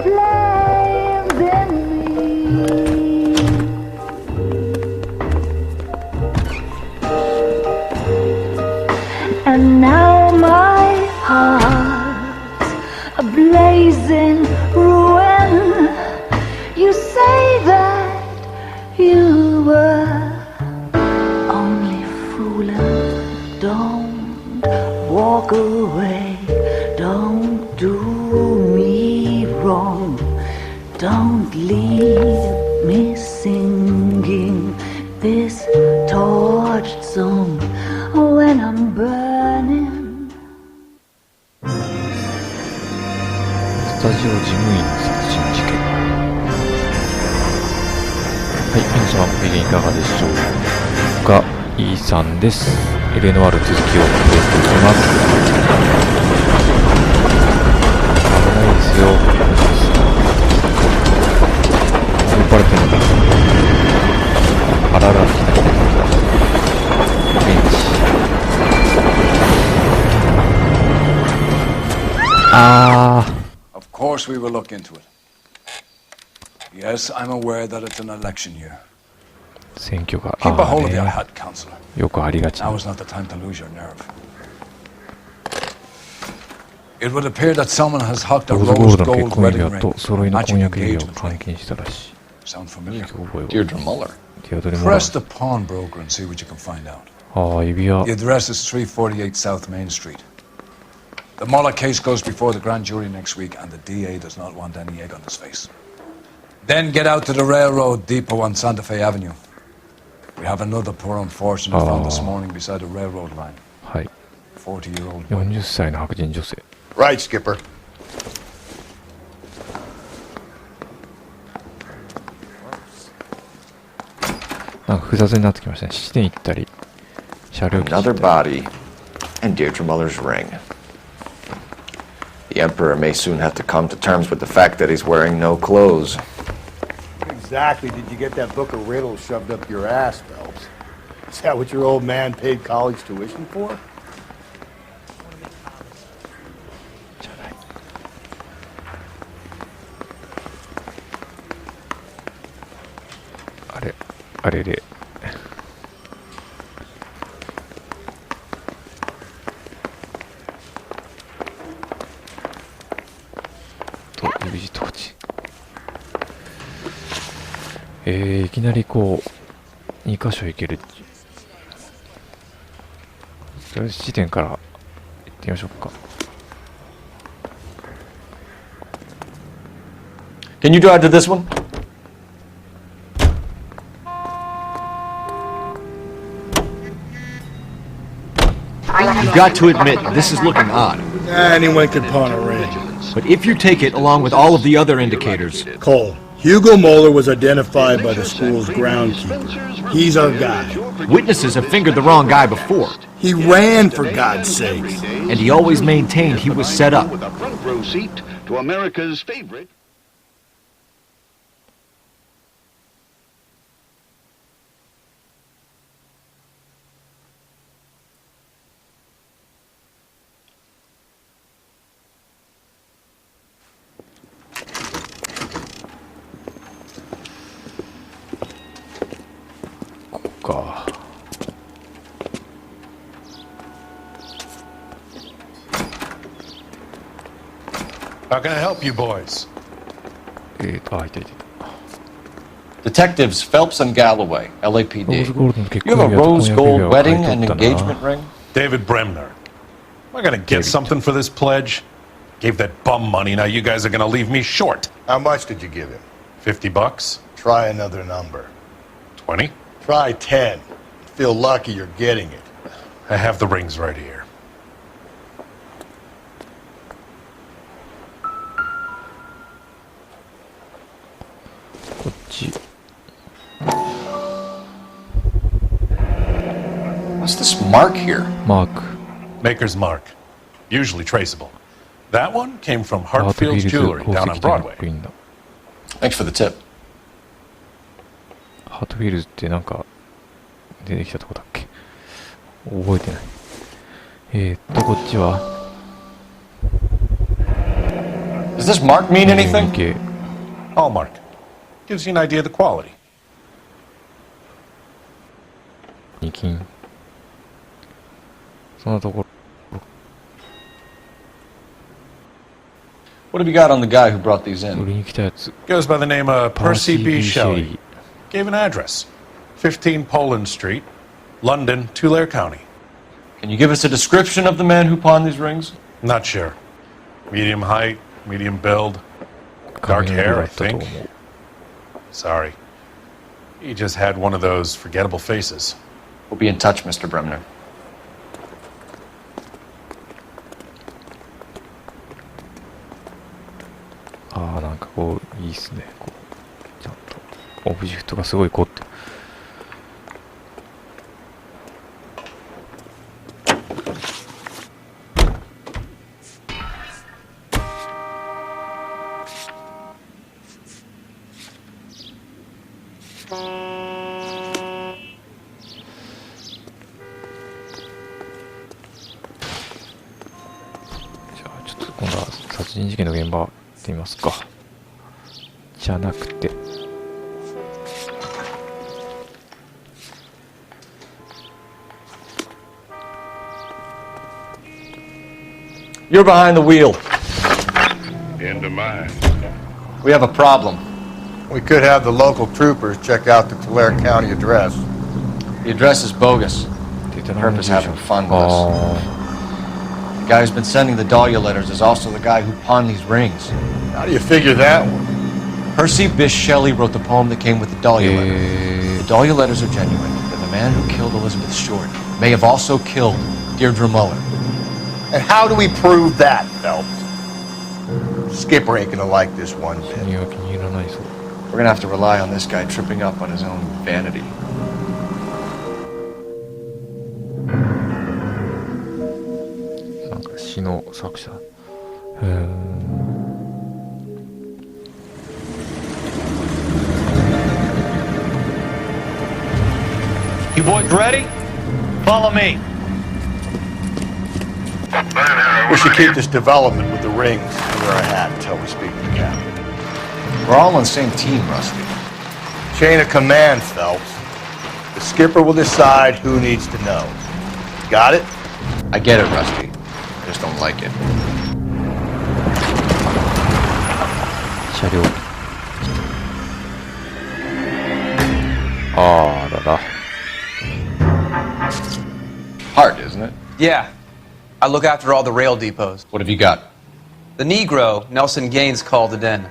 flames in me. And now my heart's a blazing ruin. You say that you were only fooling. Don't walk away. Don't do me wrong. Don't leave me singing this tortured song when I'm burning. スタジオ事務員殺人事件。はい、皆様ご機嫌いかがでしょうか。E さんです。L.A. ノワール続きをプレイしていきます。危ないですよ。酔っ払ってんのかな。あらら、来た来た来た。ベンチ。Of course we will look into it. Yes, I'm aware that it's an election year. 選挙が、Keep a hold of your hat, Counselor. よくありがちな。 Now is not the time to lose your nerve. It would appear that someone has hocked a ローズゴー rose ルドの結 gold 婚指 wedding 輪 ring, と揃いの婚 matching 約指輪を engagement 換 ring. 金したらしい。 Sound familiar? 覚えを。 Deirdre Muller. ティアドレモラ Press the pawnbroker and see what you can find out. ああ、指輪。 The address is 348 South Main Street. The Muller case goes before the grand jury next week, and the DA does not want any egg on his face. Then get out to the railroad depot on Santa Fe Avenue. We have another poor unfortunate found this morning beside a railroad line. はい。 40-year-old 40歳の白人女性。 Right, Skipper. なんか複雑になってきましたね。質店行ったり、車両基地行 Another ったり。 body. And Deirdre Muller's ring. The Emperor may soon have to come to terms with the fact that he's wearing no clothes. Exactly did you get that book of riddles shoved up your ass, Phelps? Is that what your old man paid college tuition for? あれ、あれれ。と、指字統治。いきなりこう、2箇所行ける。とりあえず地点から行ってみましょうか。Can you drive to this one? You've got to admit, this is looking odd. Anyone could pawn a ring. But if you take it along with all of the other indicators... Cole, Hugo Moeller was identified by the school's groundkeeper. He's our guy. Witnesses have fingered the wrong guy before. He ran, for God's sake. And he always maintained he was set up. With a front row seat to America's favorite. How can I help you boys? Detectives Phelps and Galloway, LAPD. You have a rose rose gold wedding and engagement ring? David Bremner. Am I gonna get something for this pledge? Gave that bum money, now you guys are gonna leave me short. How much did you give him? $50? Try another number. 20? Try 10. Feel lucky you're getting it. I have the rings right here. What's this mark here? Mark. Maker's mark. Usually traceable. That one came from Hartfield's Jewelry down on Broadway. Thanks for the tip. ハートフィールズってなんか出てきたとこだっけ？覚えてない。こっちは Is Does this mark mean anything? Hallmark. Gives you an idea of the quality. 2金。そんなところ。What have you got on the guy who brought these 売 in? りに来たやつ。 Goes by the name of Percy B. Shelley. Shelley. Gave an address. 15 Poland Street, London, Tulare County. Can you give us a description of the man who pawned these rings? Not sure. Medium height, medium build, dark 髪の色 hair, だ I ったと think. 思う。 Sorry. He just had one of those forgettable faces. We'll be in touch, Mr. Bremner. ああ、なんかこう、いいっすね。こう、ちゃんと、オブジェクトがすごい凝って。じゃあ、ちょっと今度は殺人事件の現場行ってみますか。じゃなくて。You're behind the wheel. Into mine. We have a problem. We could have the local troopers check out the Tulare County address. The address is bogus. データ Purpose の having fun with あ us. The guy who's been sending the Dahlia letters is also the guy who pawned these rings. How do you figure that one? Percy Bysshe Shelley wrote the poem that came with the Dahlia letters. The Dahlia letters are genuine, and the man who killed Elizabeth Short may have also killed Deirdre Muller. And how do we prove that, Phelps? Skipper ain't gonna like this one あ、 bit. 君は気に入らないそう。 We're gonna have to rely on this guy tripping up on his own vanity. なんか詩の作者。You boys ready? Follow me. We should keep this development with the rings under our hat until we speak to the captain. We're all on the same team, Rusty. Chain of command, Phelps. The skipper will decide who needs to know. Got it? I get it, Rusty. I just don't like it. 車両。あらら。 Hard, isn't it? Yeah. I look after all the rail depots. What have you got? The Negro, Nelson Gaines, called it in.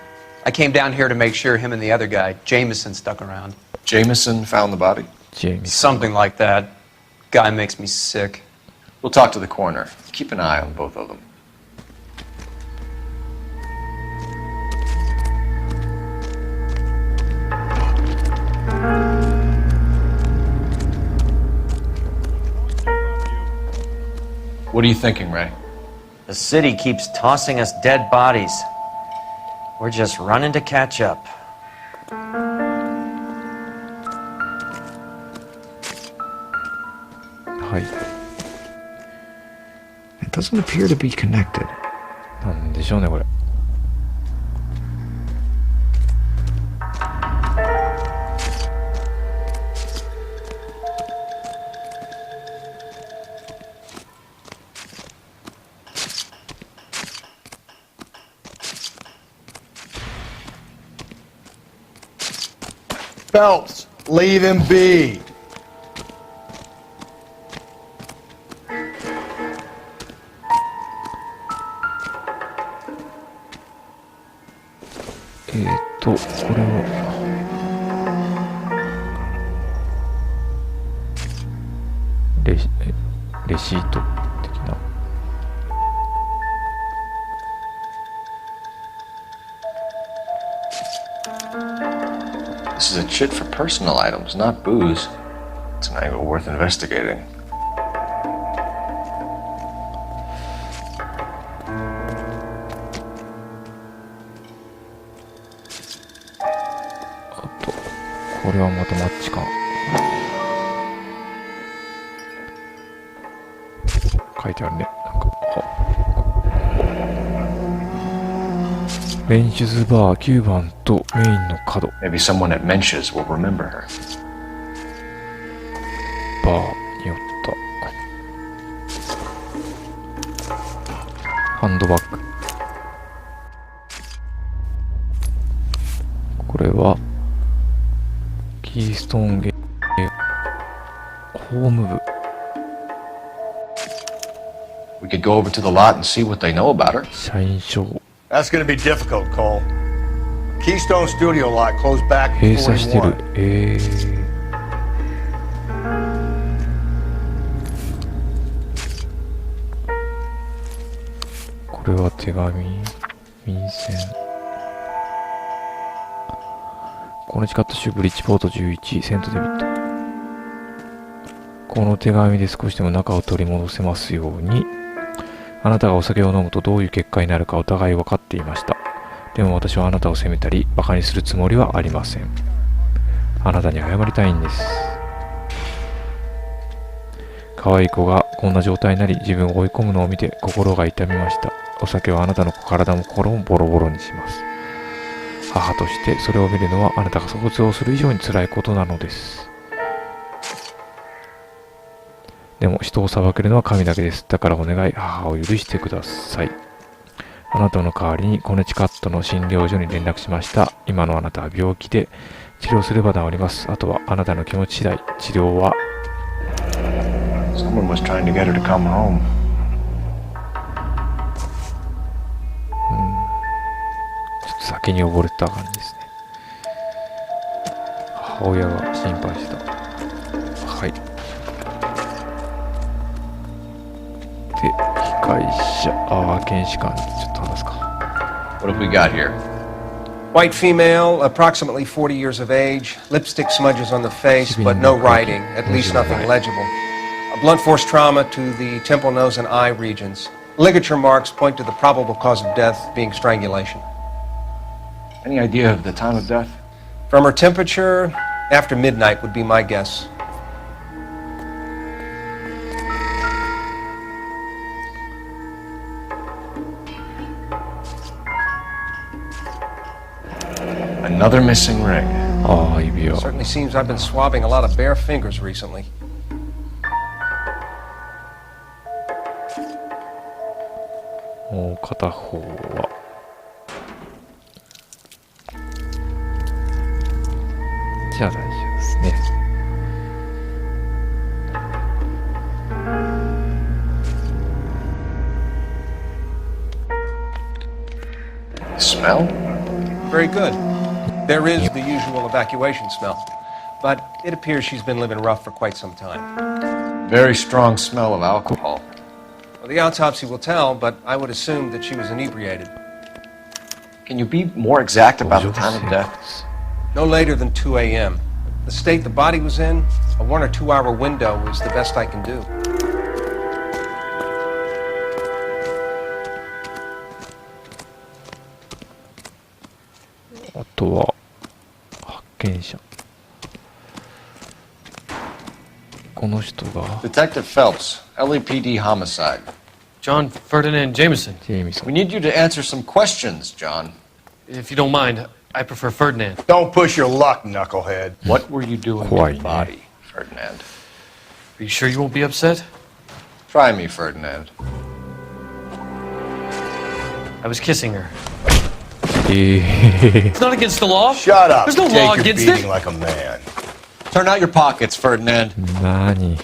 I came down here to make sure him and the other guy, Jameson, stuck around. Jameson found the body? James. Something like that. Guy makes me sick. We'll talk to the coroner. Keep an eye on both of them. What are you thinking, Ray? The city keeps tossing us dead bodies. We're just running to catch up. It doesn't appear to be connected. なんでしょうねこれ。Phelps, leave him be.これをレシート的な。This is a chit for personal items, not booze. It's an angle worth investigating. Aとこれはまたマッチか。書いてあるね。なんか練習バー9番とメインの角。 Maybe someone at Mensch's will remember her. バーに寄った。ハンドバッグ。これはキーストーンゲーホーム部。 We could go over to the lot and see what they know about her. 社員証。 That's gonna be difficult, Cole. Keystone Studio lot closed back 閉 in 鎖してる。 41. これは手紙。便箋。このチカット州ブリッジポート11セントデビット。この手紙で少しでも仲を取り戻せますように。あなたがお酒を飲むとどういう結果になるかお互い分かっていました。でも私はあなたを責めたり馬鹿にするつもりはありません。あなたに謝りたいんです。可愛い子がこんな状態になり自分を追い込むのを見て心が痛みました。お酒はあなたの体も心もボロボロにします。母としてそれを見るのはあなたが想像する以上に辛いことなのです。でも人を裁けるのは神だけです。だからお願い、母を許してください。あなたの代わりにコネチカットの診療所に連絡しました。今のあなたは病気で治療すれば治ります。あとはあなたの気持ち次第。治療は Someone was trying to get her to come home. ちょっと酒に溺れた感じですね。母親が心配した。はい。で、被害者、検視官、ちょっと話すか。What have we got here? White female, approximately 40 years of age, lipstick smudges on the face, but no writing, at least nothing legible. A blunt force trauma to the temple, nose, and eye regions. Ligature marks point to the probable cause of death being strangulation. Any idea of the time of death? From her temperature, after midnight would be my guess. Another missing ring. ああ、指輪。 Certainly seems I've been swabbing a lot of bare fingers recently. もう片方はじゃあ大丈夫ですね。Smell? Very good. There is the usual evacuation smell, but it appears she's been living rough for quite some time. Very strong smell of alcohol. Well, the autopsy will tell, but I would assume that she was inebriated. Can you be more exact about the time of death? No later than 2 a.m. The state the body was in, a 1 or 2 hour window is the best I can do. あとは発見者。この人が Detective Phelps, L.A.P.D. homicide. John Ferdinand Jameson. Jameson. We need you to answer some questions, John. If you don't mind, I prefer Ferdinand. Don't push your luck, knucklehead. What were you doing with the body, Ferdinand? Are you sure you won't be upset? Try me, Ferdinand. I was kissing her. え It's not against the law. Shut up. There's no Take law your against beating it. like a man. Turn out your pockets, Ferdinand. 何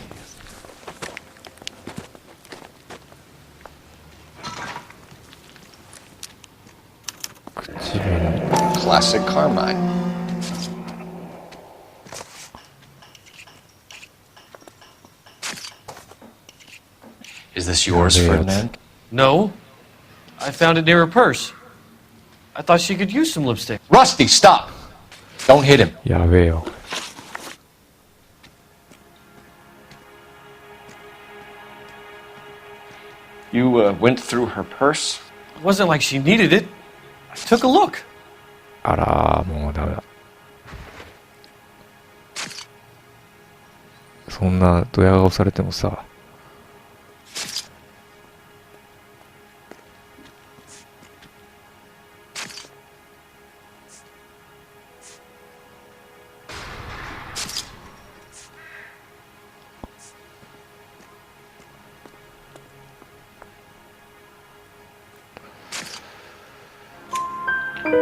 口紅 Classic Carmine. Is this yours, Ferdinand? No. I found it near her purse. I thought she could use some lipstick. Rusty, stop! Don't hit him. やべえよ。 You went through her purse? It wasn't like she needed it. I took a look. あらー、もうダメだ。そんなドヤ顔されてもさ。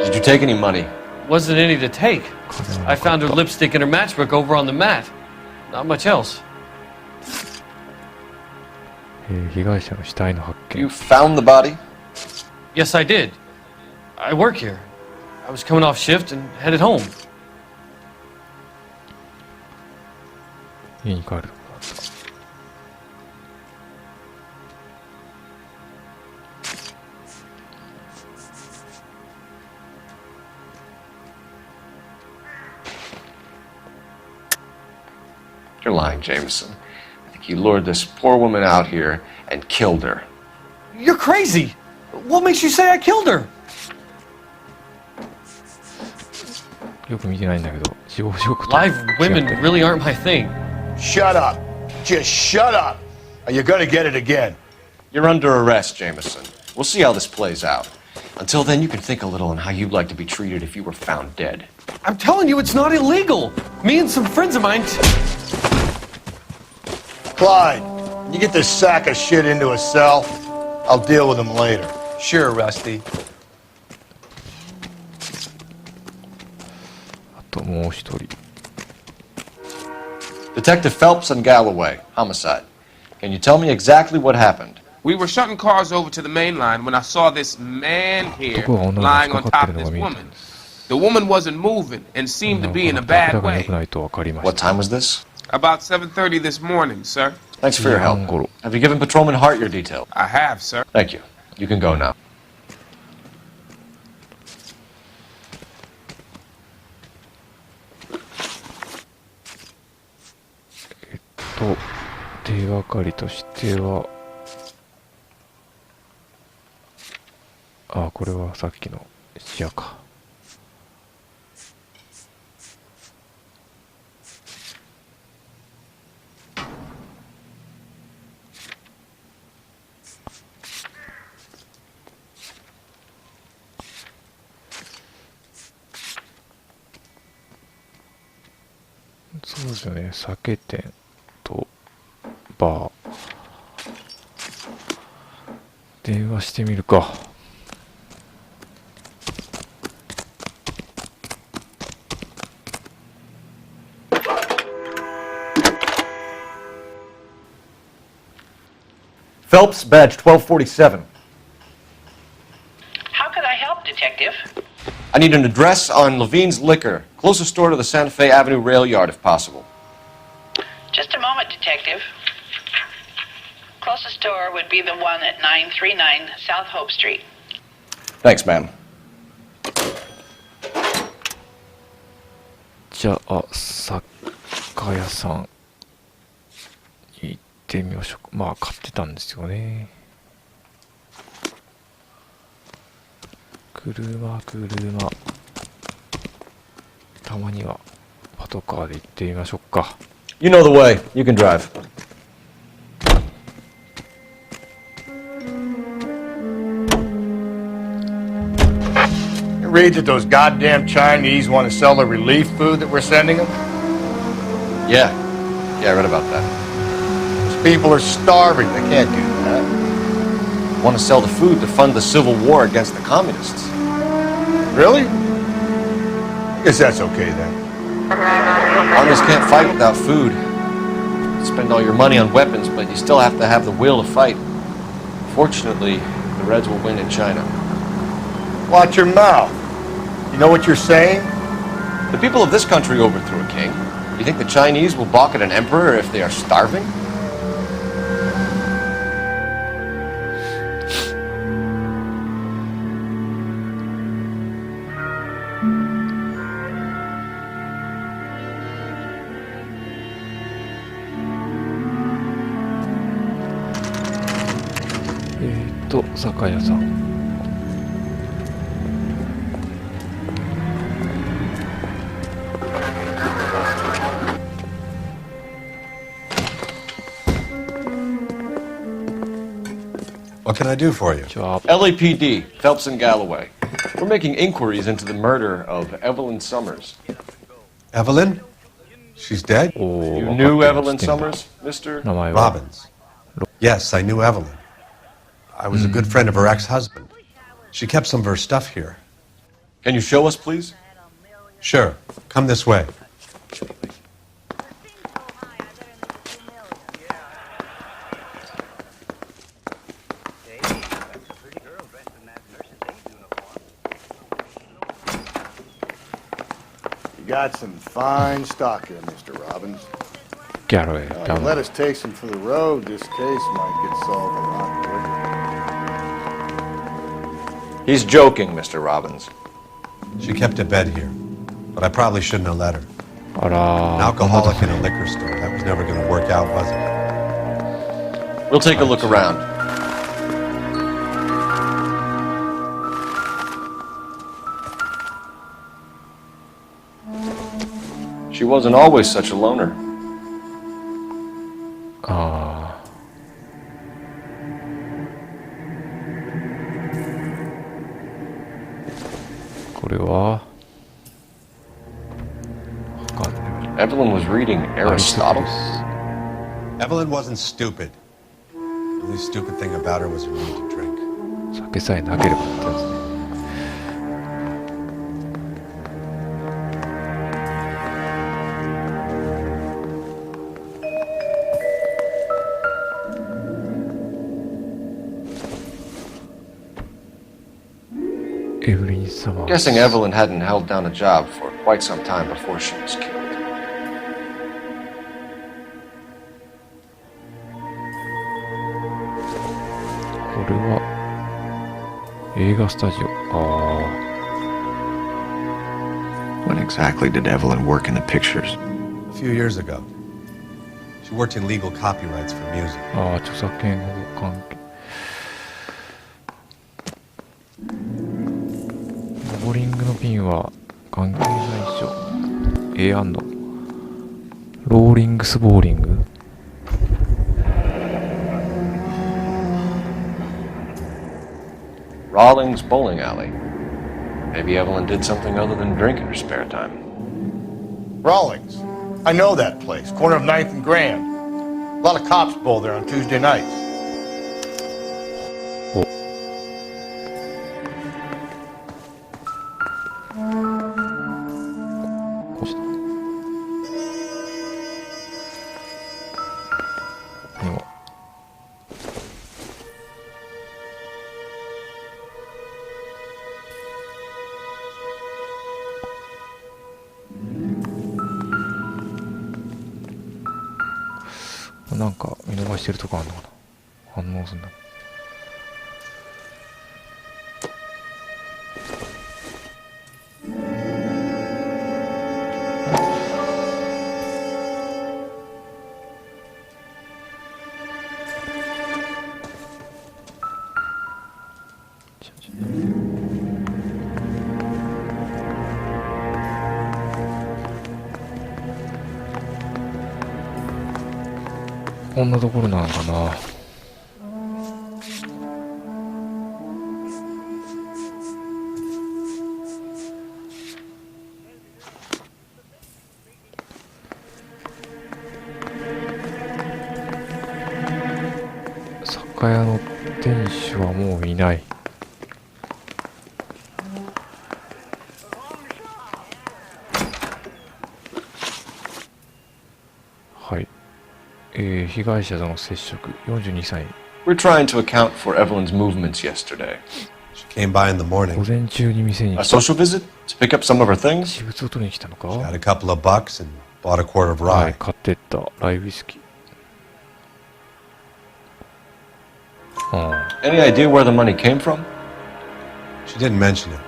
Did you take any money? Wasn't any to take. I found her lipstick and her matchbook over on the mat. Not much else. 被害者の死体の発見。 You found the body? Yes, I did. I work here. I was coming off shift and headed home. 家に帰る。 You're lying, Jameson. I think you lured this poor woman out here and killed her. You're crazy. What makes you say I killed her? よく見てないんだけど、死亡証拠と Live 違って women る really aren't my thing. Shut up. Just shut up. Or you're gonna get it again. You're under arrest, Jameson. We'll see how this plays out. Until then, you can think a little on how you'd like to be treated if you were found dead. I'm telling you, it's not illegal. Me and some friends of mine. Clyde, you get this sack of shit into a cell. I'll deal with him later. Sure, Rusty. あともう一人。 Detective Phelps and Galloway, homicide. Can you tell me exactly what happened? We were shutting cars over to the main line when I saw this man here 男が女に lying 引っ on かかっ top て of るのが this 見えたん woman. です。 The woman wasn't moving and seemed to be in a 明 bad らかに良 way. くないと分かりまし What た。 time was this? About 7:30 this morning, sir. Thanks for your help. 時半頃。 Have you given Patrolman Hart your detail? I have, sir. Thank you. You can go now. 手がかりとしては、あ、これはさっきの視野か。そうですよね、酒店とバー。電話してみるか。Phelps, badge 1247. How could I help, Detective? I need an address on Levine's Liquor, closest store to the Santa Fe Avenue rail yard if possible. Just a moment, Detective. Closest store would be the one at 939 South Hope Street. Thanks, ma'am. じゃあ、酒屋さん行ってみましょうか。まあ、買ってたんですよね。車。たまにはパトカーで行ってみましょうか。You know the way. You can drive. You read that those goddamn Chinese want to sell the relief food that we're sending them? Yeah, I read about that. Those people are starving. They can't do that. Want to sell the food to fund the civil war against the communists. Really? I guess that's okay then. Armies can't fight without food. Spend all your money on weapons, but you still have to have the will to fight. Fortunately, the Reds will win in China. Watch your mouth. You know what you're saying? The people of this country overthrew a king. You think the Chinese will balk at an emperor if they are starving?「酒屋さん」What can I do for you? LAPD, Phelps and Galloway. We're making inquiries into the murder of Evelyn Summers. Evelyn? She's dead? You knew Evelyn Summers, Mr. Robbins. Yes, I knew I was a good friend of her ex-husband. She kept some of her stuff here. Can you show us, please? Sure. Come this way. You got some fine stock here, Mr. Robbins. Galloway, You let us take some for the road, this case might get solved a lot quicker. He's joking, Mr. Robbins. She kept a bed here, but I probably shouldn't have let her. An alcoholic in a liquor store. That was never going to work out, was it? We'll take a look around. She wasn't always such a loner. ああ。これは Evelyn was reading Aristotle. Evelyn wasn't stupid. The only stupid thing about her was her need to drink. 酒さえなければってやつね。エブリン様。Guessing Evelyn hadn't held down a job for quite some time before she was killed. これは映画スタジオ。ああ。When exactly did Evelyn work in the pictures? A few years ago. She worked in legal copyrights for music. ああ、著作権保護関係。ボーリングのピンは関係ないでしょ。A&ローリングスボーリング。Rawlings Bowling Alley. Maybe Evelyn did something other than drink in her spare time. Rawlings. I know that place. Corner of 9th and Grand. A lot of cops bowl there on Tuesday nights. Oh. なんか見逃してるとこあるのかな。反応するんだ。こんなところなのかな。酒屋の店主はもういない。はい。被害者との接触、42歳。We're trying to account for Evelyn's movements yesterday. She came by in the morning. 午前中に店に来た。A social visit to pick up some of her things? 私物を取りに来たのか。She had a couple of bucks and bought a quart of rye. はい、買ってったライウイスキー。Any idea where the money came from? She didn't mention it,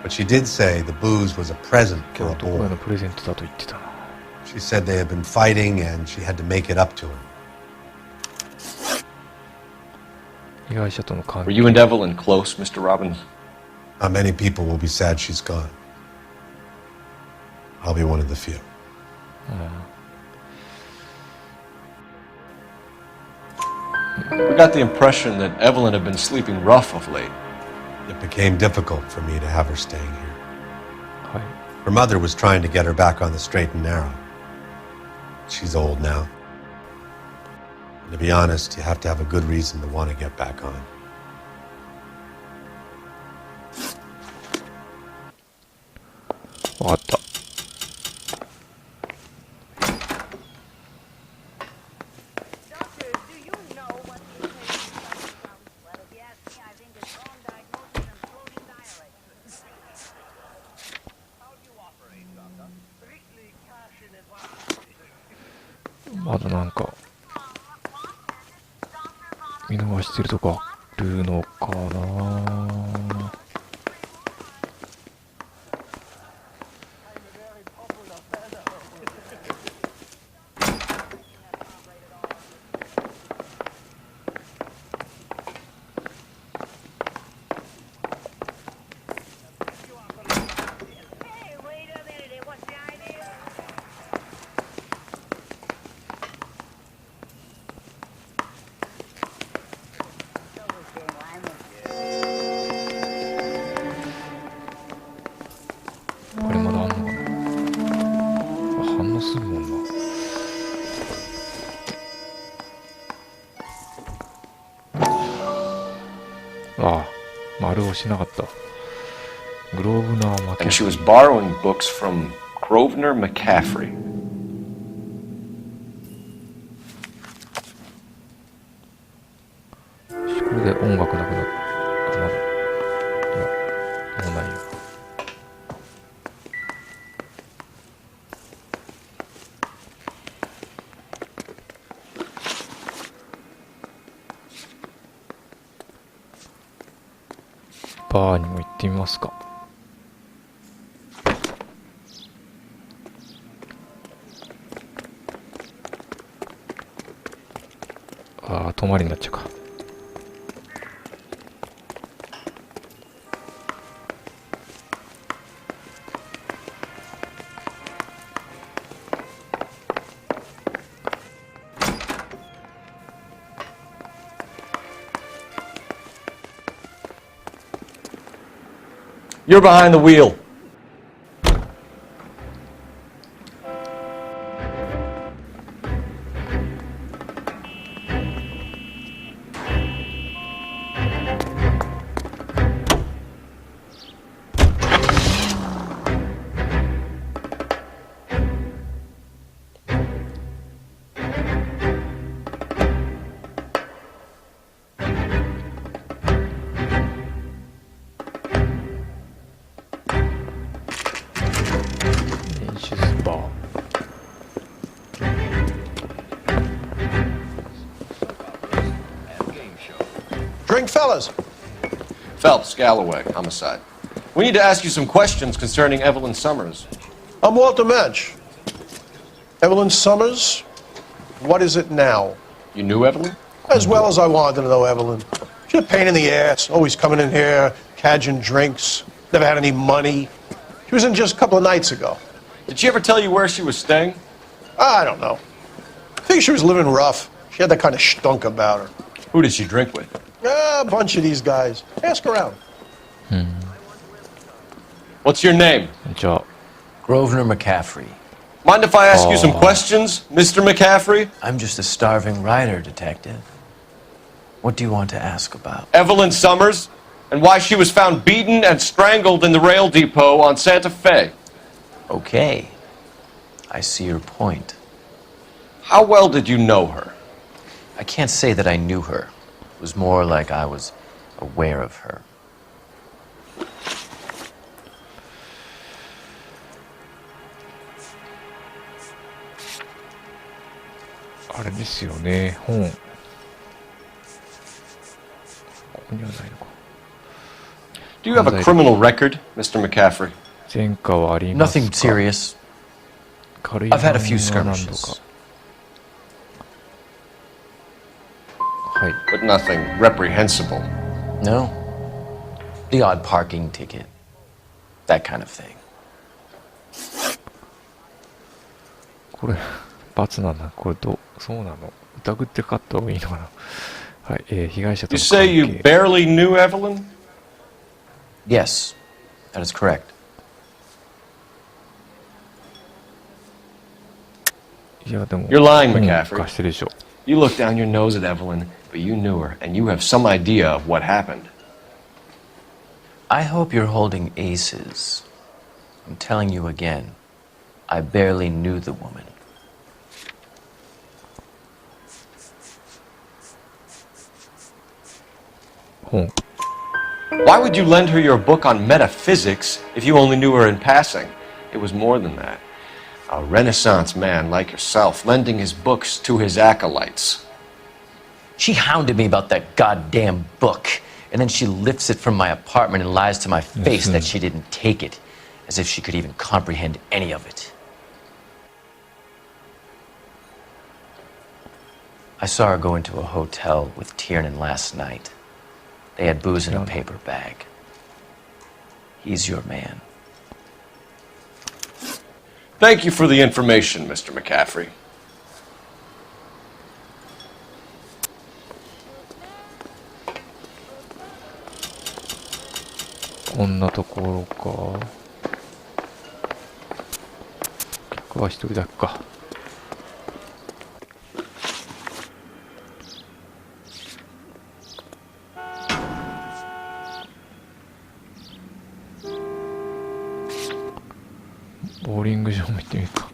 but she did say the booze was a present for a 男へ boy. のプレゼントだと言ってたな。She said they had been fighting and she had to make it up to him. 被害者との関 Were 係。 you and Evelyn close, Mr. Robbins? Not many people will be sad she's gone. I'll be one of the few. We got the impression that Evelyn had been sleeping rough of late. It became difficult for me to have her staying here. はい。 Her mother was trying to get her back on the straight and narrow. She's old now. And to be honest, you have to have a good reason to want to get back on. わかった。まだなんか見逃してるとこあるのかな。これまだあんのかな。反応するもんな。ああ、丸押しなかった。グローブナー・マキャフリー。 And she was borrowing books from Grosvenor McCaffrey. これで音楽なくなった。まだ。いや、もうないよ。バーにも行ってみますか。ああ、泊まりになっちゃうか。You're behind the wheel. Drink, fellas. Phelps, Galloway, homicide. We need to ask you some questions concerning Evelyn Summers. I'm Walter Mensch. Evelyn Summers? What is it now? You knew Evelyn? As well as I wanted to know Evelyn. She's a pain in the ass, always coming in here, cadging drinks, never had any money. She was in just a couple of nights ago. Did she ever tell you where she was staying? I don't know. I think she was living rough. She had that kind of stunk about her. Who did she drink with? A bunch of these guys. Ask around. What's your name? Grosvenor McCaffrey. Mind if I ask you some questions, Mr. McCaffrey? I'm just a starving writer, Detective. What do you want to ask about? Evelyn Summers, and why she was found beaten and strangled in the rail depot on Santa Fe. Okay. I see your point. How well did you know her? I can't say that I knew her. It was more like I was aware of her.あれですよね、本。ここにはないのか。Do you have a criminal record, Mr. McCaffrey? 前科はありますか? Nothing serious. I've had a few skirmishes. はい。 But nothing reprehensible. No. The odd parking ticket. That kind of thing. これ、罰なんだ。これそうなの。疑ってかった方がいいのかな。はい、被害者と You の関係。 say you barely knew Evelyn? Yes, that is correct. いや、でも、 You're lying, 本 McCaffrey. 貸してるでしょ。 You look down your nose at Evelyn, but you knew her, and you have some idea of what happened. I hope you're holding aces. I'm telling you again, I barely knew the woman. Why would you lend her your book on metaphysics if you only knew her in passing? It was more than that. A Renaissance man like yourself lending his books to his acolytes. She hounded me about that goddamn book, and then she lifts it from my apartment and lies to my face that she didn't take it, as if she could even comprehend any of it. I saw her go into a hotel with Tiernan last night. They had booze in a paper bag. He's your man. Thank you for the information, Mr. McCaffrey. こんなところか。客は一人だけか。ボーリング場も行ってみるか。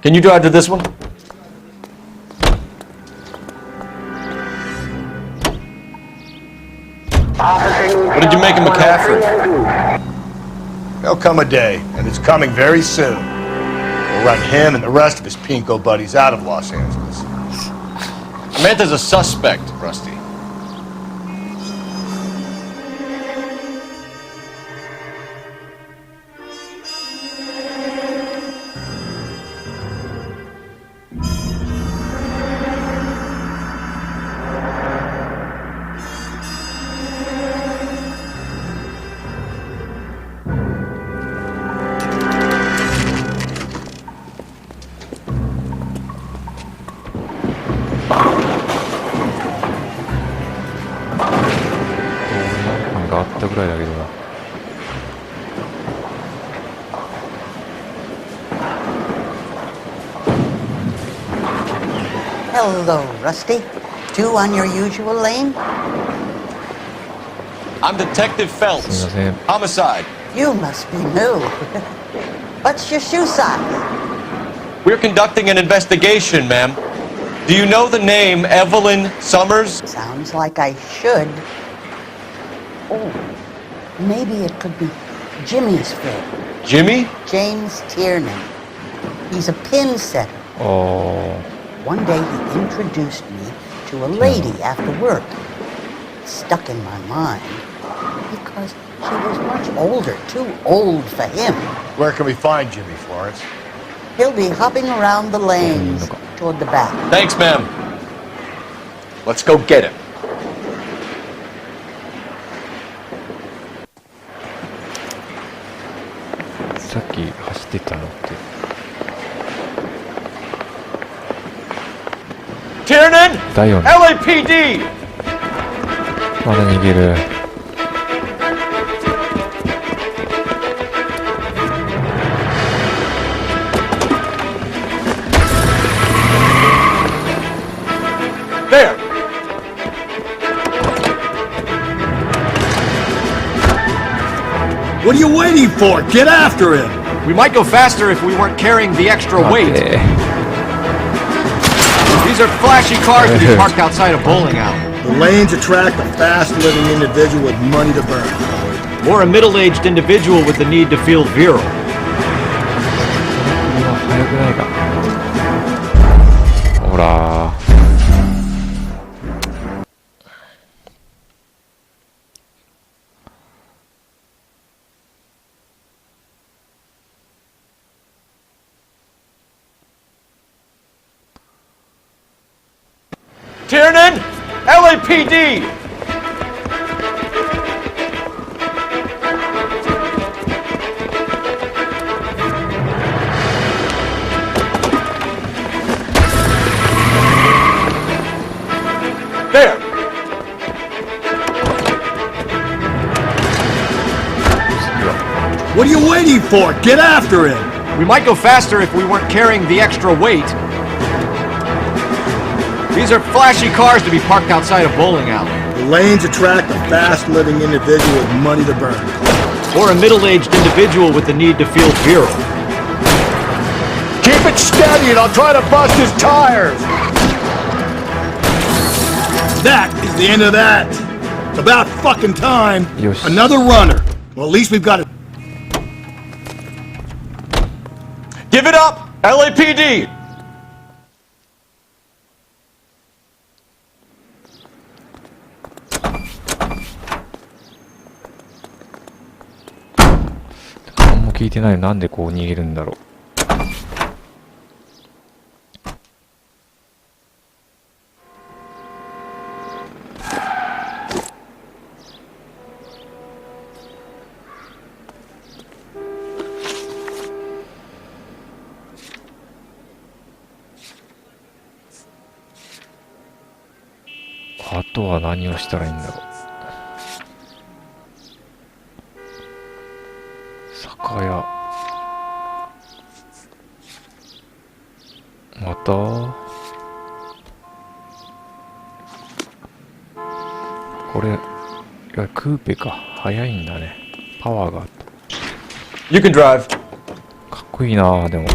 Can you drive to this one? What did you make of McCaffrey? There'll come a day, and it's coming very soon. We'll run him and the rest of his pinko buddies out of Los Angeles. I meant as a suspect, Rusty. Hello, Rusty. Two on your usual lane? I'm Detective Phelps. Homicide. You must be new. What's your shoe size? We're conducting an investigation, ma'am. Do you know the name Evelyn Summers? Sounds like I should. Oh, maybe it could be Jimmy's friend. Jimmy? James Tiernan. He's a pin setter. Oh. One day he introduced me to a lady after work. It stuck in my mind because she was much older, too old for him. Where can we find Jimmy, Florence? He'll be hopping around the lanes toward the back. Thanks, ma'am. Let's go get him. Tiernan! LAPD! まだ逃げる。There! What are you waiting for? Get after him! We might go faster if we weren't carrying the extra weight. These are flashy cars to be parked outside a bowling alley. The lanes attract a fast-living individual with money to burn. Or a middle-aged individual with the need to feel virile. Tiernan! LAPD! There! What are you waiting for? Get after him! We might go faster if we weren't carrying the extra weight. These are flashy cars to be parked outside a bowling alley. The Lanes attract a fast-living individual with money to burn. Or a middle-aged individual with the need to feel virile. Keep it steady and I'll try to bust his tires! That is the end of that. It's about fucking time. Another runner. Well, at least we've got it. Give it up! LAPD!何も聞いてないのなんでこう逃げるんだろう。あとは何をしたらいいんだろう。酒屋。またこれ、いやクーペか。速いんだね。パワーがあった。You can drive. かっこいいなでも。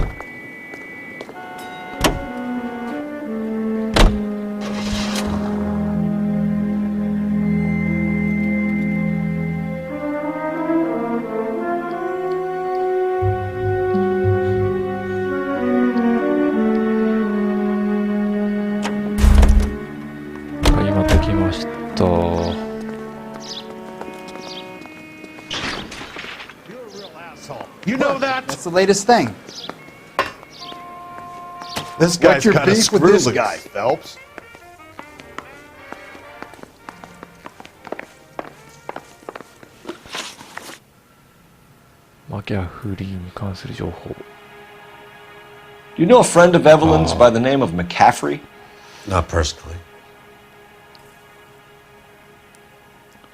You know that? That's the latest thing. This guy's your beef with this guy, Phelps? Do you know a friend of Evelyn's by the name of McCaffrey? Not personally.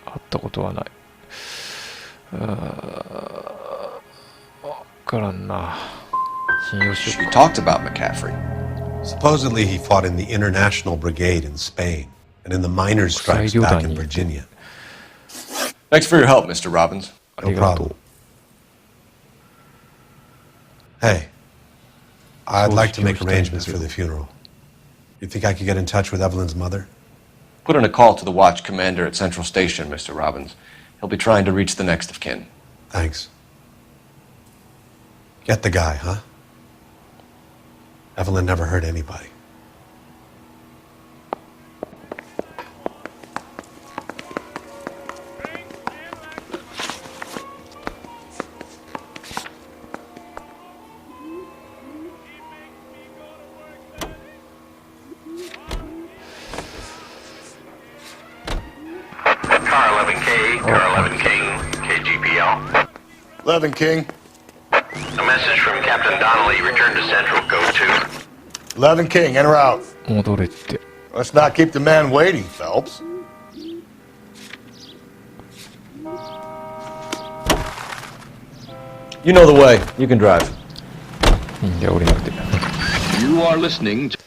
会ったことはない。She talked about McCaffrey. Supposedly he fought in the International Brigade in Spain and in the miners' strikes back in Virginia. Thanks for your help, Mr. Robbins. No problem. Hey, I'd like to make arrangements for the funeral. You think I could get in touch with Evelyn's mother? Put in a call to the watch commander at Central Station, Mr. Robbins. He'll be trying to reach the next of kin. Thanks. Get the guy, huh? Evelyn never hurt anybody. Car 11K, Car 11 King, KGPL. 11 King. A message from Captain Donnelly. Return to Central. Code 2. 11 King, in or out? 戻れって。 Let's not keep the man waiting, Phelps. You know the way. You can drive. いいんだよ、降りなくて。You are listening to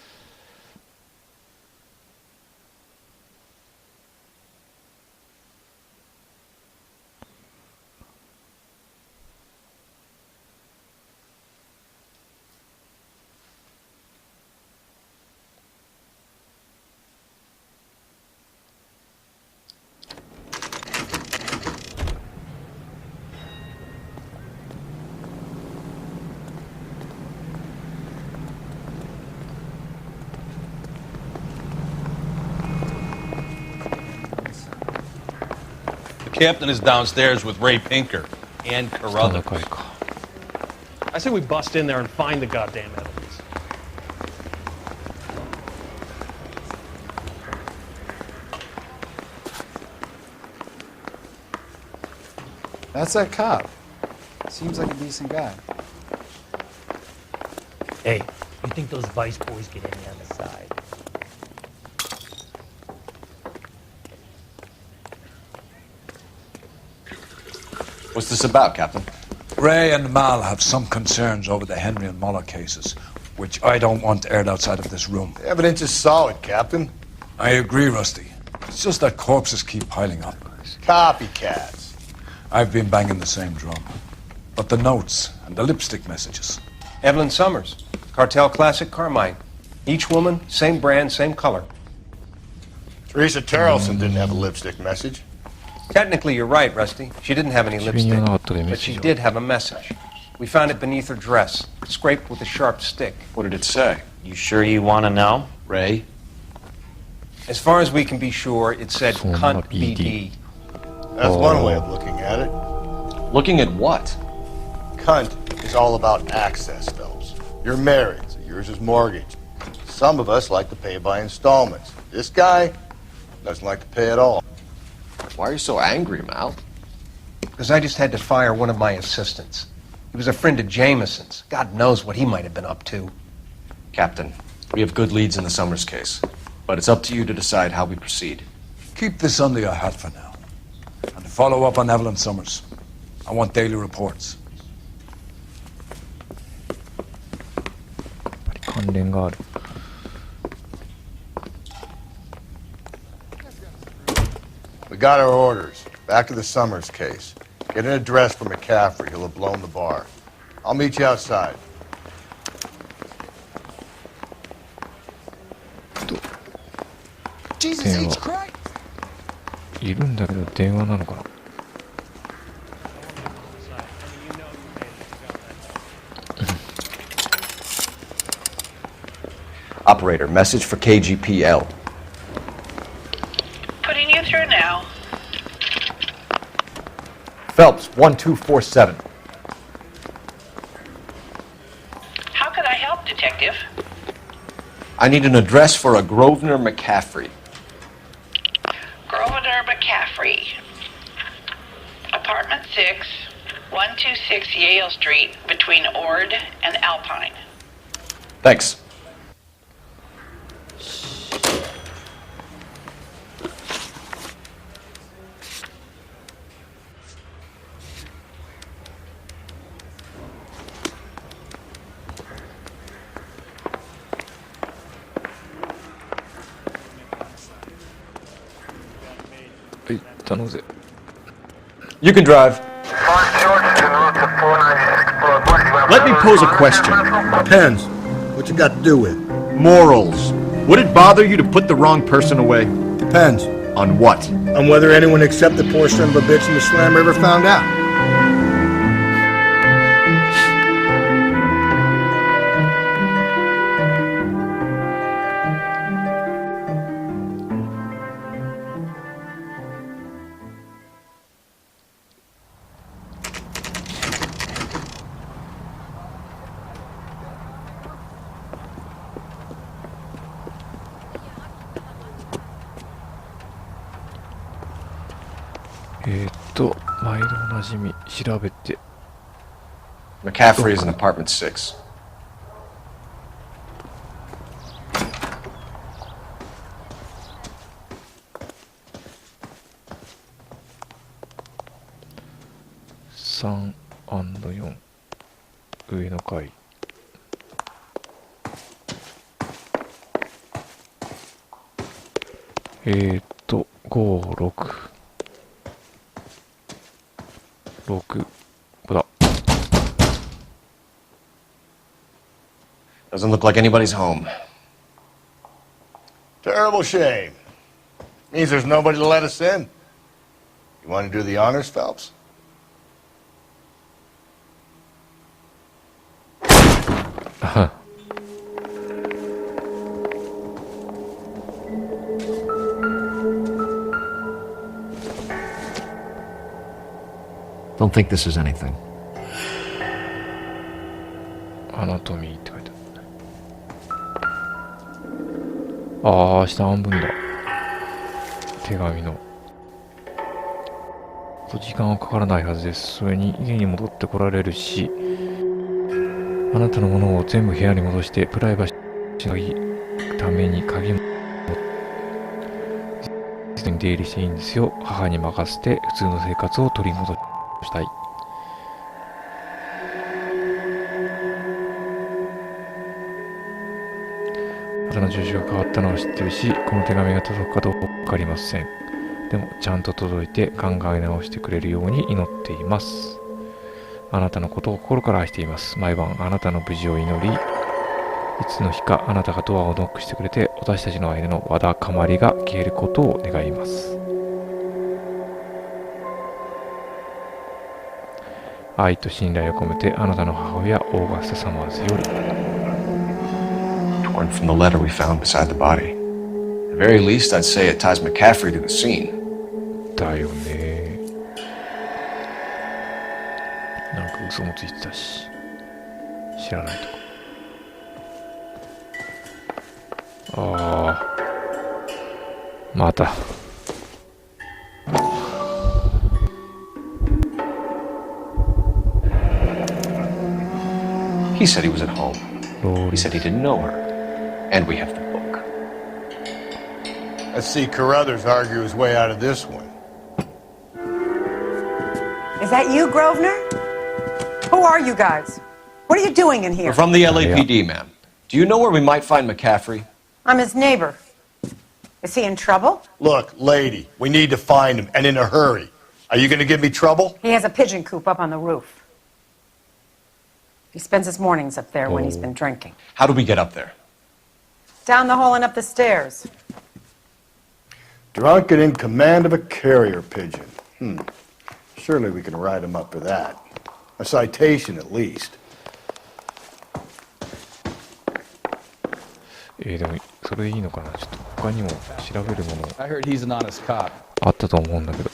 The captain is downstairs with Ray Pinker and Carruthers. I say we bust in there and find the goddamn evidence. That's that cop. Seems like a decent guy. Hey, you think those Vice boys get any on the side? What's this about, Captain? Ray and Mal have some concerns over the Henry and Muller cases, which I don't want aired outside of this room. The evidence is solid, Captain. I agree, Rusty. It's just that corpses keep piling up. Copycats. I've been banging the same drum. But the notes and the lipstick messages. Evelyn Summers, Cartel Classic Carmine. Each woman, same brand, same color. Teresa Terrelson didn't have a lipstick message. Technically, you're right, Rusty. She didn't have any lipstick, but she did have a message. We found it beneath her dress, scraped with a sharp stick. What did it say? You sure you want to know? Ray? As far as we can be sure, it said cunt BD. That's one way of looking at it. Looking at what? Cunt is all about access, Phelps. You're married, so yours is mortgaged. Some of us like to pay by installments. This guy doesn't like to pay at all. Why are you so angry, Mal? Because I just had to fire one of my assistants. He was a friend of Jameson's. God knows what he might have been up to. Captain, we have good leads in the Summers case, but it's up to you to decide how we proceed. Keep this under your hat for now. And to follow up on Evelyn Summers, I want daily reports. 関連がある。We got our orders. Back to the Summers case. Get an address for McCaffrey. He'll have blown the bar. I'll meet you outside. Jesus H. Christ! いるんだけど電話なのかな。Operator, message for KGPL. Putting you through now. Phelps, 1247. How could I help, Detective? I need an address for a Grosvenor McCaffrey. Grosvenor McCaffrey. Apartment 6, 126 Yale Street, between Ord and Alpine. Thanks. You can drive. Let me pose a question. Depends. What you got to do with? Morals. Would it bother you to put the wrong person away? Depends. On what? On whether anyone except the poor son of a bitch in the Slammer ever found out.毎度おなじみ調べて McCaffrey is in apartment 6. (3&4) 上の階5、6 6だ。 Doesn't look like anybody's home. Terrible shame. Means there's nobody to let us in. You want to do the honors, Phelps? Don't think this is anything. アナトミーって書いてある。ああ、下半分だ。手紙の。時間はかからないはずです。それに家に戻ってこられるし、あなたのものを全部部屋に戻してプライバシーのいいために鍵もに出入りしていいんですよ。母に任せて普通の生活を取り戻したい。たの住所が変わったのは知ってるし、この手紙が届くかどうかわかりません。でもちゃんと届いて考え直してくれるように祈っています。あなたのことを心から愛しています。毎晩あなたの無事を祈り、いつの日かあなたがドアをノックしてくれて、私たちの間のわだかまりが消えることを願います。愛と信頼を込めて、あなたの母親オーガスタ・サマーズより。 Torn from the letter we found beside the body. At the very least, I'd say it ties McCaffrey to the scene. だよね。なんか嘘もついてたし、知らないとこ。ああ、また。He said he was at home. He said he didn't know her. And we have the book. Let's see Carruthers argue his way out of this one. Is that you, Grosvenor? Who are you guys? What are you doing in here? We're from the LAPD, ma'am. Do you know where we might find McCaffrey? I'm his neighbor. Is he in trouble? Look, lady, we need to find him, and in a hurry. Are you going to give me trouble? He has a pigeon coop up on the roof. He spends his mornings up there when he's been drinking. How do we get up there? Down the hall and up the stairs. Drunk and in command of a carrier pigeon. Surely we can write him up for that. A citation at least. でもそれでいいのかな。ちょっと他にも調べるもの I heard he's an honest cop. あったと思うんだけど。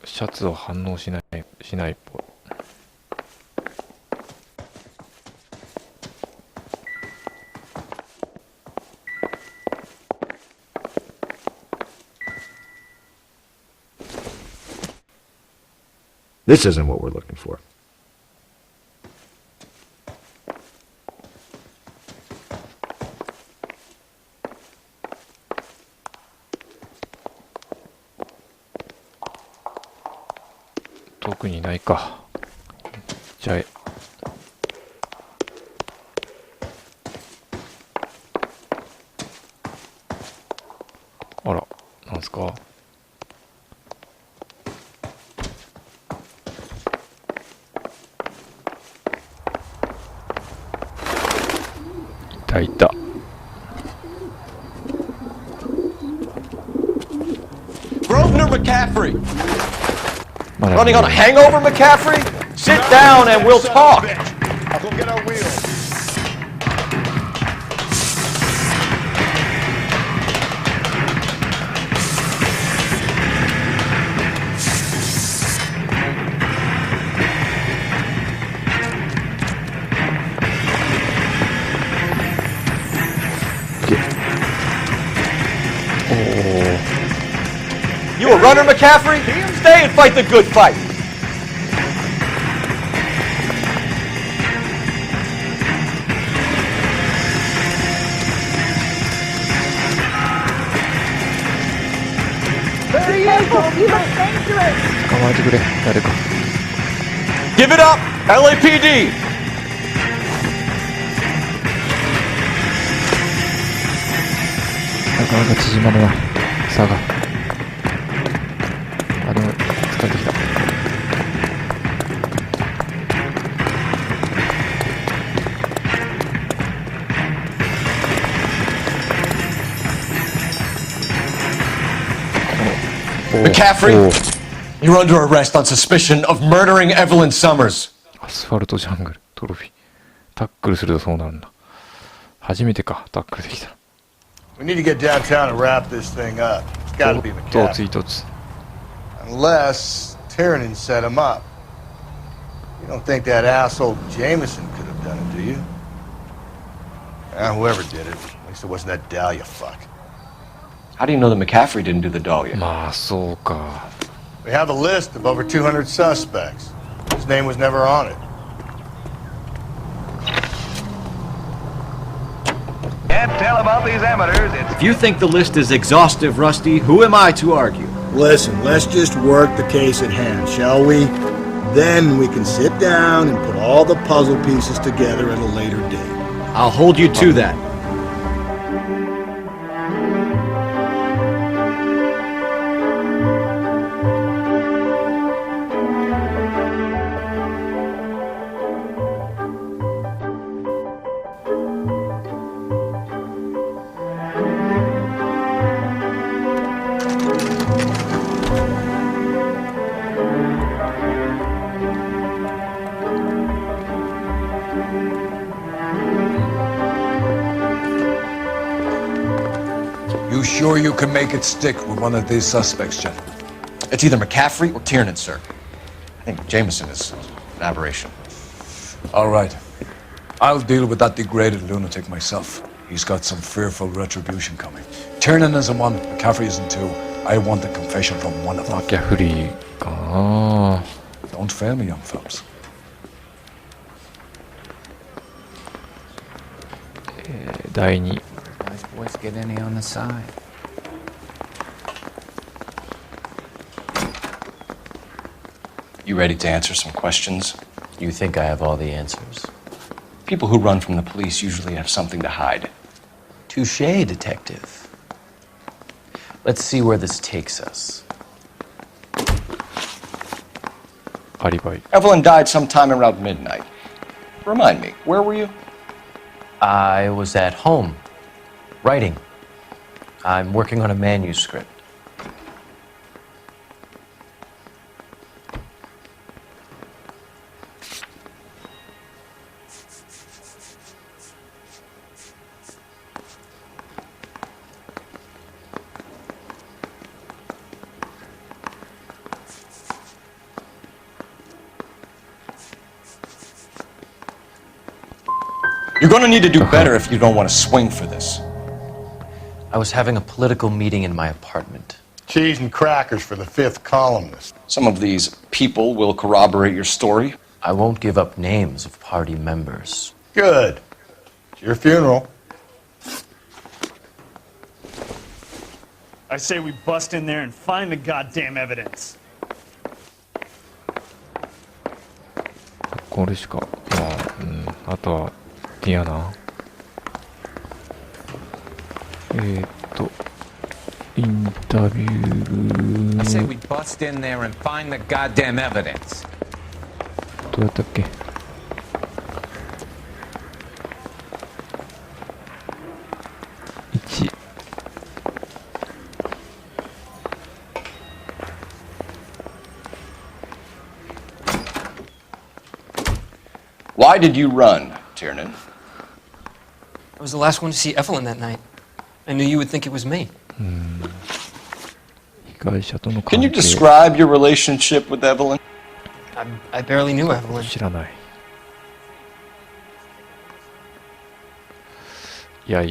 シャツは反応しないっぽい。This isn't what we're looking for. 特にないか。じゃああら、なんすか。いた。Grosvenor McCaffrey! Running on a hangover, McCaffrey? Sit down and we'll talk! I'll go get our wheels. You a runner, McCaffrey? Stay and fight the good fight. Very careful, you look dangerous. 捕まえてくれ、誰か。Give it up, LAPD. なかなか縮まらない差が。あ、でも使ってきた。McCaffrey, you're under arrest on suspicion of murdering Evelyn Summers. アスファルトジャングルトロフィー。タックルするとそうなるんだ。初めてか、タックルできた。We need to get downtown and wrap this thing up. It's got to be McCaffrey. 一つ。Unless Tiernan set him up. You don't think that asshole Jameson could have done it, do you? Whoever did it. At least it wasn't that Dahlia fuck. How do you know that McCaffrey didn't do the Dahlia? まあそうか。 We have a list of over 200 suspects. His name was never on it. Can't tell about these amateurs. If you think the list is exhaustive, Rusty, who am I to argue? Listen, let's just work the case at hand, shall we? Then we can sit down and put all the puzzle pieces together at a later date. I'll hold you to that. You sure you can make it stick with one of these suspects, gentlemen? It's either McCaffrey or Tiernan, sir. I think Jameson is an aberration. All right. I'll deal with that degraded lunatic myself. He's got some fearful retribution coming. Tiernan isn't one, McCaffrey isn't two. I want a confession from one of them. McCaffrey かな。 Don't fail me, young Phelps. 第2。 Boys get any on the side. You ready to answer some questions? You think I have all the answers? People who run from the police usually have something to hide. Touché, detective. Let's see where this takes us. Alibi. Evelyn died sometime around midnight. Remind me, where were you? I was at home, writing. I'm working on a manuscript. You're gonna need to do better if you don't want to swing for this. I was having a political meeting in my apartment. Cheese and crackers for the fifth columnist. Some of these people will corroborate your story. I won't give up names of party members. Good. It's your funeral. I say we bust in there and find the goddamn evidence. これしか。まあ、うん。あとは、ティアナ。インタビュー。 I say we bust in there and find the goddamn evidence. どうやったっけ？1。Why did you run, Tiernan? I was the last one to see Evelyn that night. I knew you would think it was me. Can you describe your relationship with Evelyn? I barely knew Evelyn. 知らない。いや。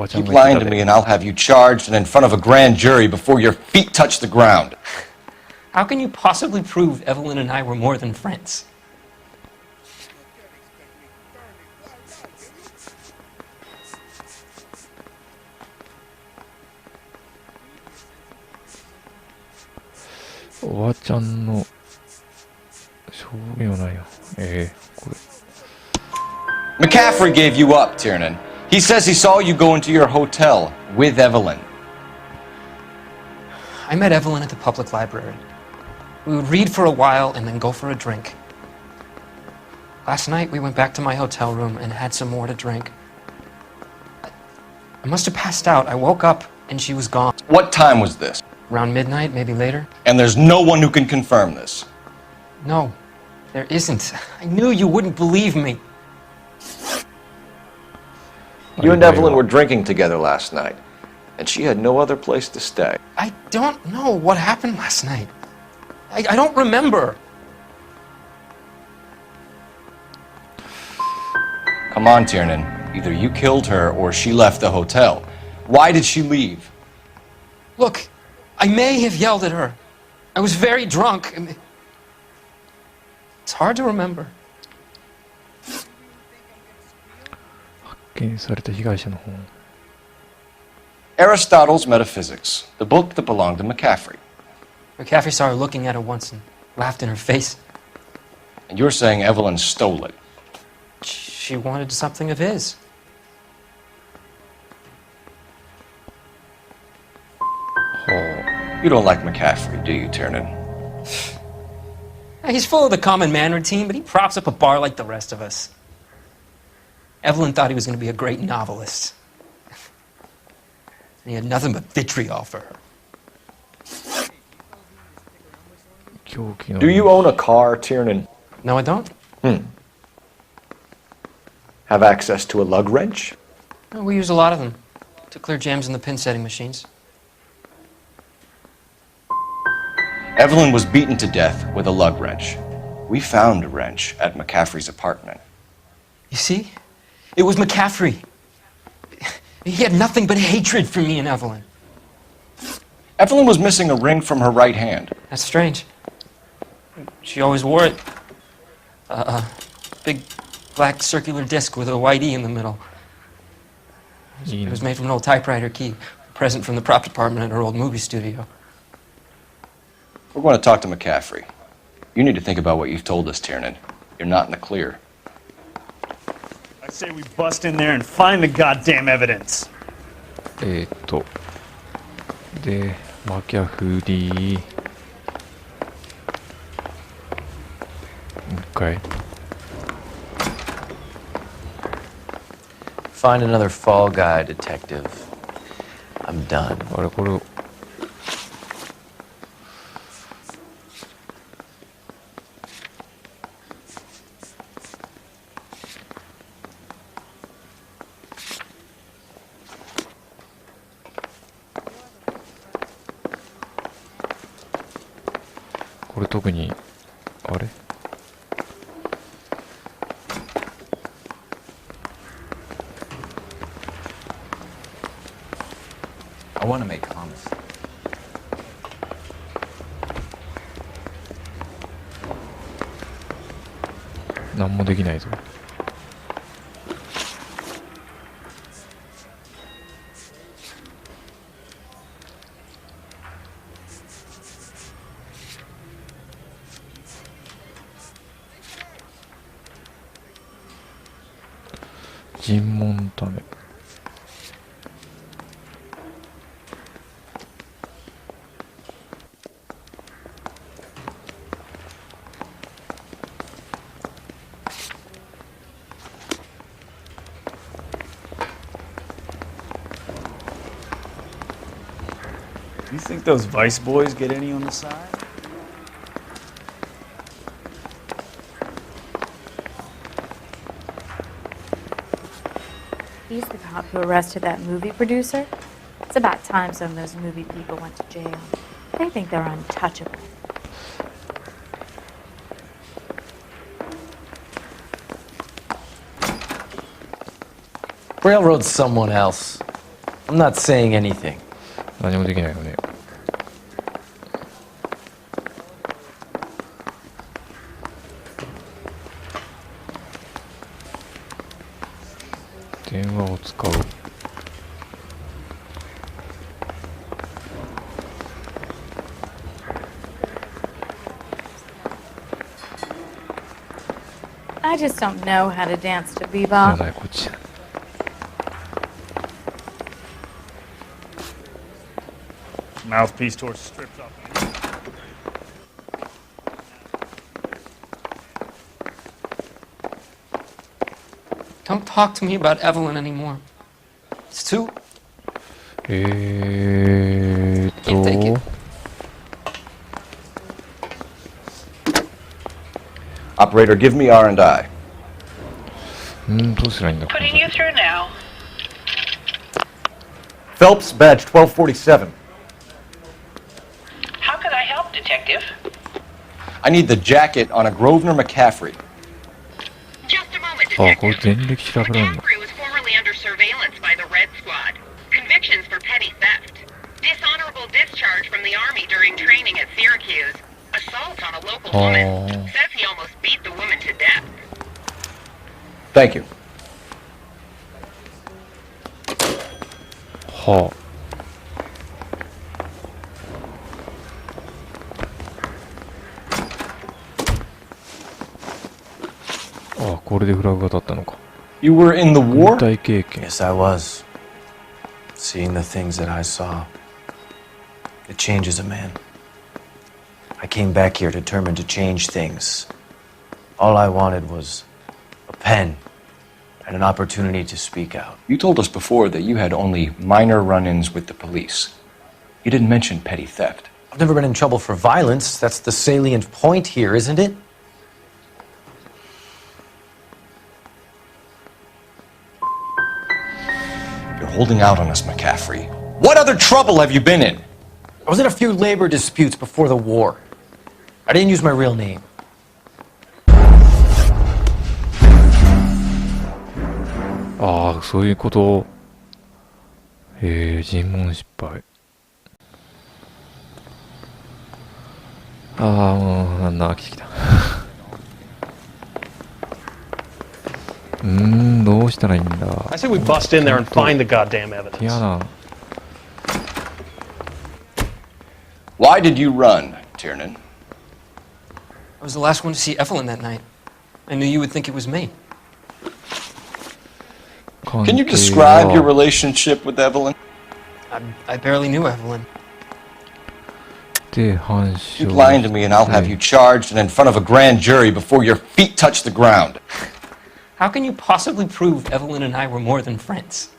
Keep lying to me and I'll have you charged and in front of a grand jury before your feet touch the ground. How can you possibly prove Evelyn and I were more than friends? McCaffrey gave you up, Tiernan. He says he saw you go into your hotel with Evelyn. I met Evelyn at the public library. We would read for a while and then go for a drink. Last night we went back to my hotel room and had some more to drink. I must have passed out. I woke up and she was gone. What time was this? Around midnight, maybe later. And there's no one who can confirm this. No, there isn't. I knew you wouldn't believe me. You and Evelyn were drinking together last night, and she had no other place to stay. I don't know what happened last night. I don't remember. Come on, Tiernan. Either you killed her or she left the hotel. Why did she leave? Look, I may have yelled at her. I was very drunk. It's hard to remember. 発見された被害者の本。 Aristotle's Metaphysics, the book that belonged to McCaffrey. McCaffrey saw her looking at it once and laughed in her face. And you're saying Evelyn stole it? She wanted something of his. You don't like McCaffrey, do you, Tiernan? He's full of the common man routine, but he props up a bar like the rest of us. Evelyn thought he was going to be a great novelist. And he had nothing but vitriol for her. Do you own a car, Tiernan? No, I don't. Have access to a lug wrench? We use a lot of them to clear jams in the pin setting machines. Evelyn was beaten to death with a lug wrench. We found a wrench at McCaffrey's apartment. You see? It was McCaffrey. He had nothing but hatred for me and Evelyn. Evelyn was missing a ring from her right hand. That's strange. She always wore it. A big black circular disc with a white E in the middle. It was made from an old typewriter key, a present from the prop department at her old movie studio. We're going to talk to McCaffrey. You need to think about what you've told us, Tiernan. You're not in the clear. I say we bust in there and find the goddamn evidence. で、マキャフリー。Okay. Find another fall guy, detective. I'm done. あれ、これ。これ特にあれI want to make comments. 何もできないぞ。尋問のため。You think those Vice boys get any on the side? He's the cop who arrested that movie producer. It's about time some of those movie people went to jail. They think they're untouchable. Railroad someone else. I'm not saying anything. 何もできないよね。電話を使う。I just don't know how to dance to 知ら bebop. ないこっち。Mouthpiece torch stripped off. Don't talk to me about Evelyn anymore. It's too... Can't take it. Operator, give me R&I. どうすりゃいいんだ。 Putting you through now. Phelps, badge 1247. How could I help, Detective? I need the jacket on a Grosvenor McCaffrey. Just a moment, あ、これ前歴調べられるの。 McCaffrey was formerly under surveillance by the Red Squad. Convictions for petty theft. Dishonorable discharge from the Army during training at Syracuse. Assault on a local woman. Says he almost beat the woman to death. Thank you. はあ。あ、これでフラグが立ったのか。 You were in the war? 軍隊経験。 Yes, I was. Seeing the things that I saw, it changes a man. I came back here determined to change things. All I wanted was a pen and an opportunity to speak out. You told us before that you had only minor run-ins with the police. You didn't mention petty theft. I've never been in trouble for violence. That's the salient point here, isn't it? You're holding out on us, McCaffrey. What other trouble have you been in? I was in a few labor disputes before the war. I didn't use my real name. Ah, そういうこと。尋問失敗。もうなんだ、飽きてきた。どうしたらいいんだ。 I say we bust in there and find the goddamn evidence. 嫌な。 Why did you run, Tiernan? I was the last one to see Evelyn that night. I knew you would think it was me. Can you describe your relationship with Evelyn? I barely knew Evelyn. Keep lying to me and I'll have you charged and in front of a grand jury before your feet touch the ground. How can you possibly prove Evelyn and I were more than friends?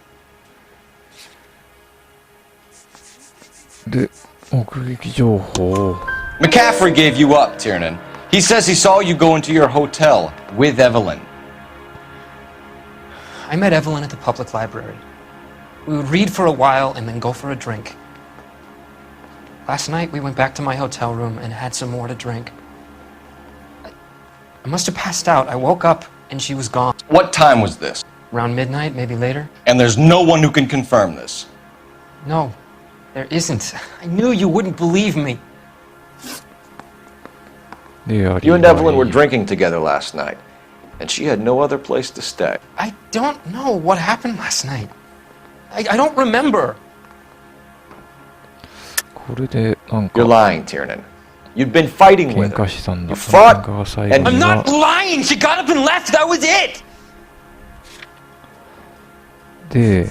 で、目撃情報。 McCaffrey gave you up, Tiernan. He says he saw you go into your hotel with Evelyn. I met Evelyn at the public library. We would read for a while and then go for a drink. Last night we went back to my hotel room and had some more to drink. I must have passed out. I woke up and she was gone. What time was this? Around midnight, maybe later. And there's no one who can confirm this. No, there isn't. I knew you wouldn't believe me. You and Evelyn were drinking together last night, and she had no other place to stay. I don't know what happened last night. I don't remember. これでなんか You're lying, Tiernan. You'd been fighting with 喧 her. 嘩したんだ。 You fought 喧嘩が最後 and に I'm は not lying! She got up and left! That was it! で、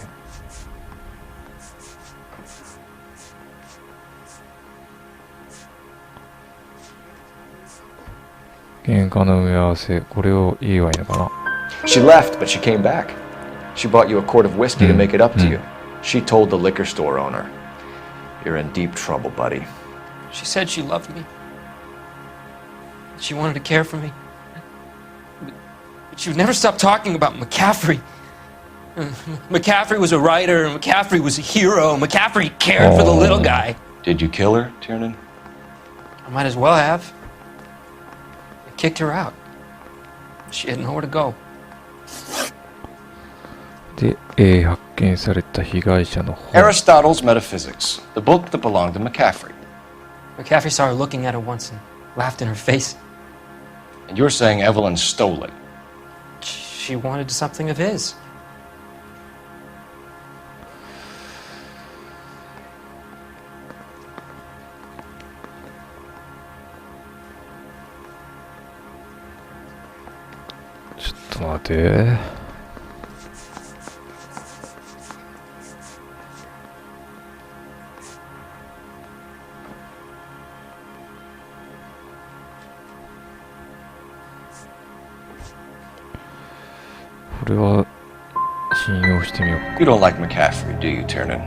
喧嘩の埋め合わせ、これを言えばいいのかな。 She left, but she came back. She bought you a quart of whiskey to make it up to you. She told the liquor store owner. You're in deep trouble, buddy. She said she loved me. She wanted to care for me. But she would never stop talking about McCaffrey. McCaffrey was a writer, McCaffrey was a hero, McCaffrey cared for the little guy. Did you kill her, Tiernan? I might as well have. I kicked her out. She had nowhere to go. で、発見された被害者の本。 Aristotle's Metaphysics, the book that belonged to McCaffrey. McCaffrey saw her looking at her once and laughed in her face. And you're saying Evelyn stole it. She wanted something of his.ちょっと待て。これは信用してみよう。 You don't like McCaffrey, do you, Tiernan?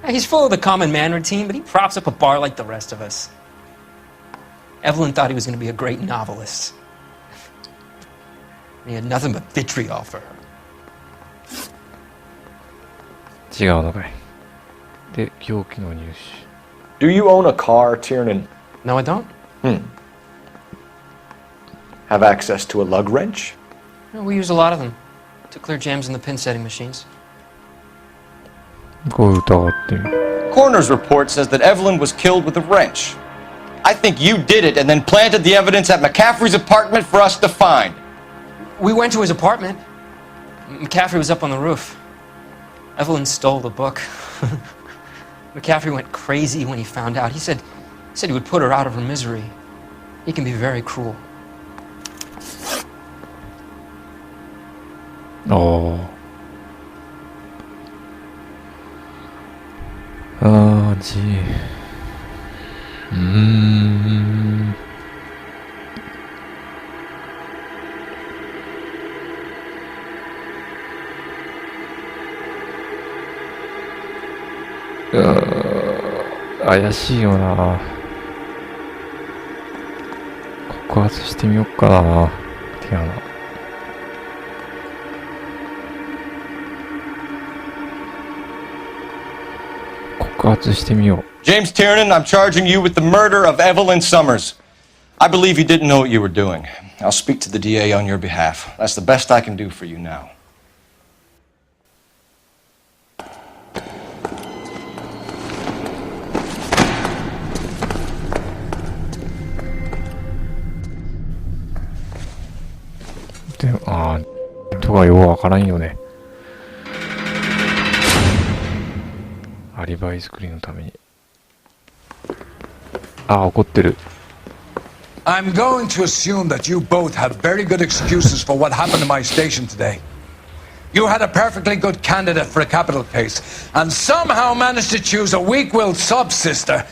He's full of the common man routine, but he props up a bar like the rest of us. Evelyn thought he was going to be a great novelist. He had nothing but vitriol for her. 違うのかい。で、凶器の入手。 Do you own a car, Tiernan? No, I don't. Have access to a lug wrench? No, we use a lot of them to clear jams in the pin setting machines. こう疑ってみる。 Coroner's report says that Evelyn was killed with a wrench. I think you did it and then planted the evidence at McCaffrey's apartment for us to find. We went to his apartment. McCaffrey was up on the roof. Evelyn stole the book. McCaffrey went crazy when he found out. He said he would put her out of her misery. He can be very cruel. 怪しいよな。告発してみよっかな。ティアナ。告発してみよう。James Tiernan, I'm charging you with the murder of Evelyn Summers. I believe you didn't know what you were doing. I'll speak to the DA on your behalf. That's the best I can do for you now. とかようわからんよね。アリバイ作りのために。怒ってる。I'm going to assume that you both have very good excuses for what happened to my station today. You had a perfectly good candidate for a capital case, and somehow managed to choose a weak-willed sub-sister,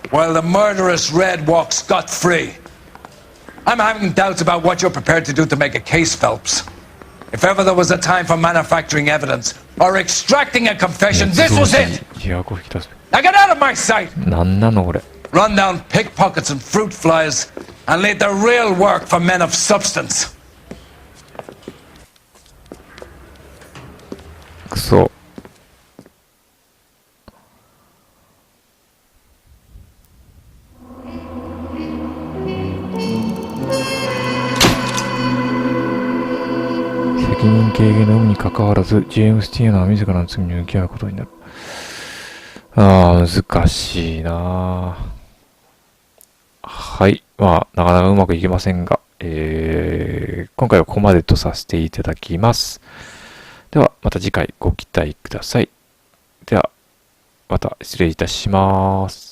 while the murderous Red walks scot-free. I'm having doubts about what you're prepared to do to make a case, Phelps. If ever there was a time for manufacturing evidence or extracting a confession, this was it! Now get out of my sight! なんなのこれ。 Run down pickpockets and fruit flies and leave the real work for men of substance. くそ。責任軽減の有無にかかわらず、ジェームス・ティアナは自らの罪に向き合うことになる。難しいな。はい。なかなかうまくいきませんが、今回はここまでとさせていただきます。では、また次回ご期待ください。では、また失礼いたします。